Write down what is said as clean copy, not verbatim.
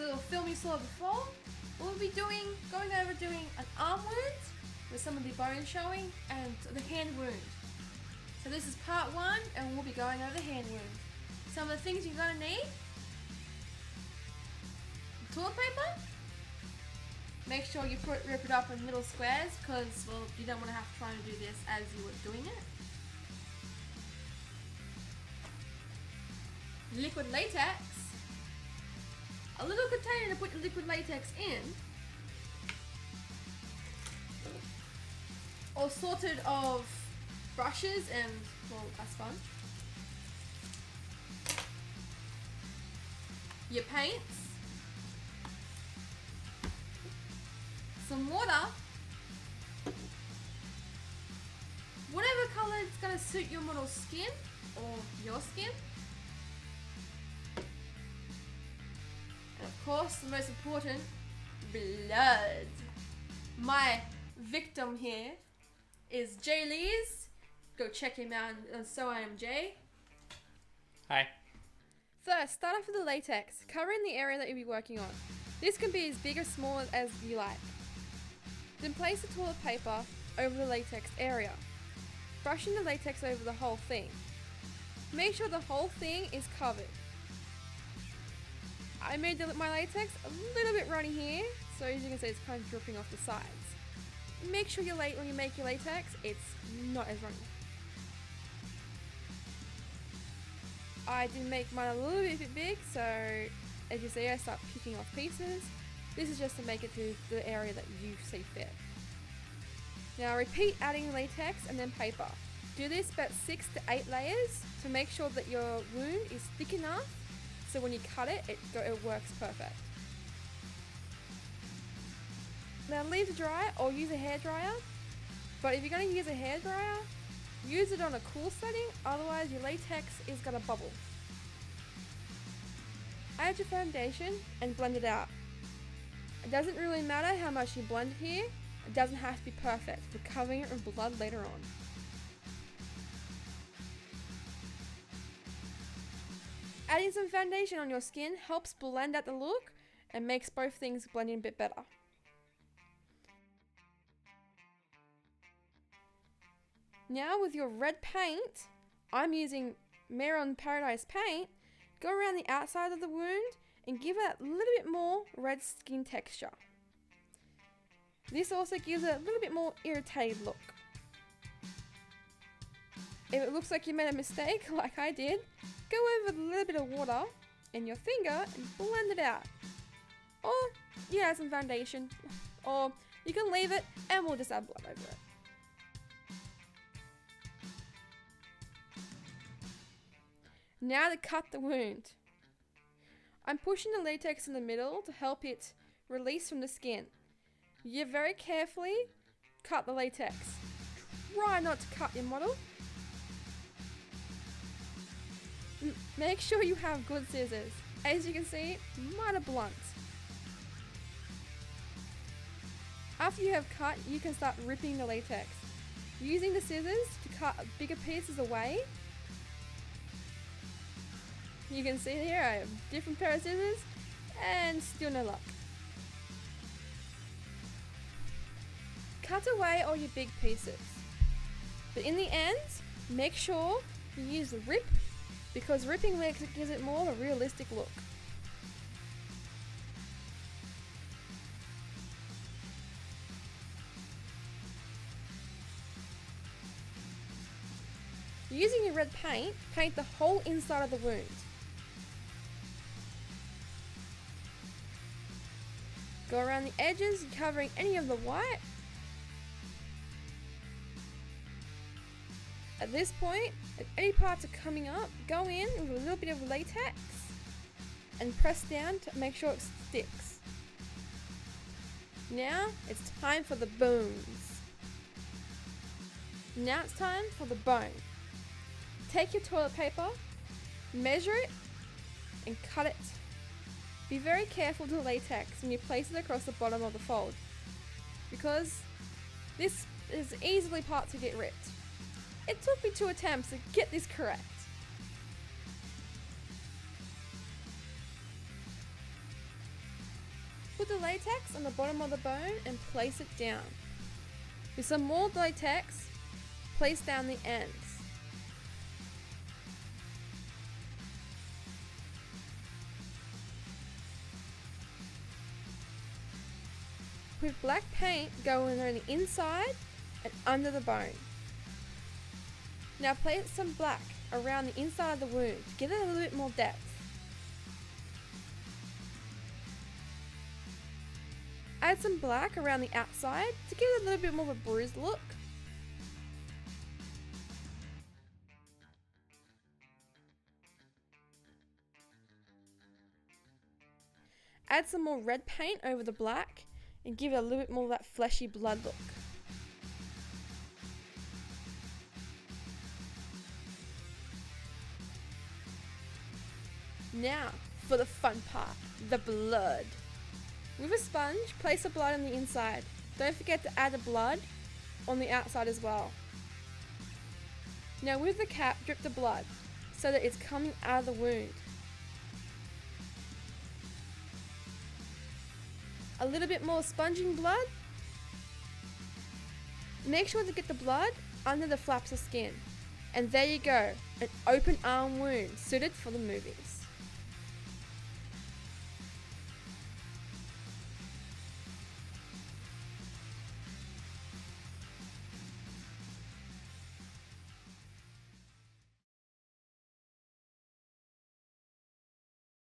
little film you saw before, we'll be doing an arm wound with some of the bone showing and the hand wound. So this is part 1 and we'll be going over the hand wound. Some of the things you're going to need: toilet paper. Make sure you rip it up in little squares because, well, you don't want to have to try and do this as you were doing it. Liquid latex. A little container to put your liquid latex in. All sorted of brushes and, well, a sponge. Your paints. Some water. Whatever color is going to suit your model's skin or your skin. And of course, the most important, blood. My victim here is Jay Lees. Go check him out on So I Am Jay. Hi. First, start off with the latex, covering the area that you'll be working on. This can be as big or small as you like. Then place the toilet paper over the latex area, brushing the latex over the whole thing. Make sure the whole thing is covered. I made my latex a little bit runny here, so as you can see it's kind of dripping off the sides. Make sure when you make your latex, it's not as runny. I did make mine a little bit big, so as you see I start picking off pieces. This is just to make it to the area that you see fit. Now repeat adding latex and then paper. Do this about 6 to 8 layers to make sure that your wound is thick enough so when you cut it, it works perfect. Now leave it dry or use a hairdryer, but if you're going to use a hairdryer, use it on a cool setting, otherwise your latex is going to bubble. Add your foundation and blend it out. It doesn't really matter how much you blend here, it doesn't have to be perfect. We're covering it with blood later on. Adding some foundation on your skin helps blend out the look and makes both things blend in a bit better. Now with your red paint, I'm using Maron Paradise paint, go around the outside of the wound and give it a little bit more red skin texture. This also gives it a little bit more irritated look. If it looks like you made a mistake, like I did, go over a little bit of water in your finger and blend it out. Or you add some foundation, or you can leave it and we'll just add blood over it. Now to cut the wound. I'm pushing the latex in the middle to help it release from the skin. You very carefully cut the latex. Try not to cut your model. Make sure you have good scissors. As you can see, mine are blunt. After you have cut, you can start ripping the latex. Using the scissors to cut bigger pieces away. You can see here I have a different pair of scissors and still no luck. Cut away all your big pieces. But in the end, make sure you use the rip because ripping gives it more of a realistic look. Using your red paint, paint the whole inside of the wound. Go around the edges, covering any of the white. At this point, if any parts are coming up, go in with a little bit of latex and press down to make sure it sticks. Now it's time for the bones. Now it's time for the bone. Take your toilet paper, measure it, and cut it. Be very careful to the latex when you place it across the bottom of the fold, because this is easily parts to get ripped. It took me 2 attempts to get this correct. Put the latex on the bottom of the bone and place it down. With some more latex, place down the ends. With black paint, go in on the inside and under the bone. Now place some black around the inside of the wound to give it a little bit more depth. Add some black around the outside to give it a little bit more of a bruised look. Add some more red paint over the black and give it a little bit more of that fleshy blood look. Now, for the fun part, the blood. With a sponge, place the blood on the inside. Don't forget to add the blood on the outside as well. Now with the cap, drip the blood so that it's coming out of the wound. A little bit more sponging blood. Make sure to get the blood under the flaps of skin. And there you go, an open arm wound suited for the movies.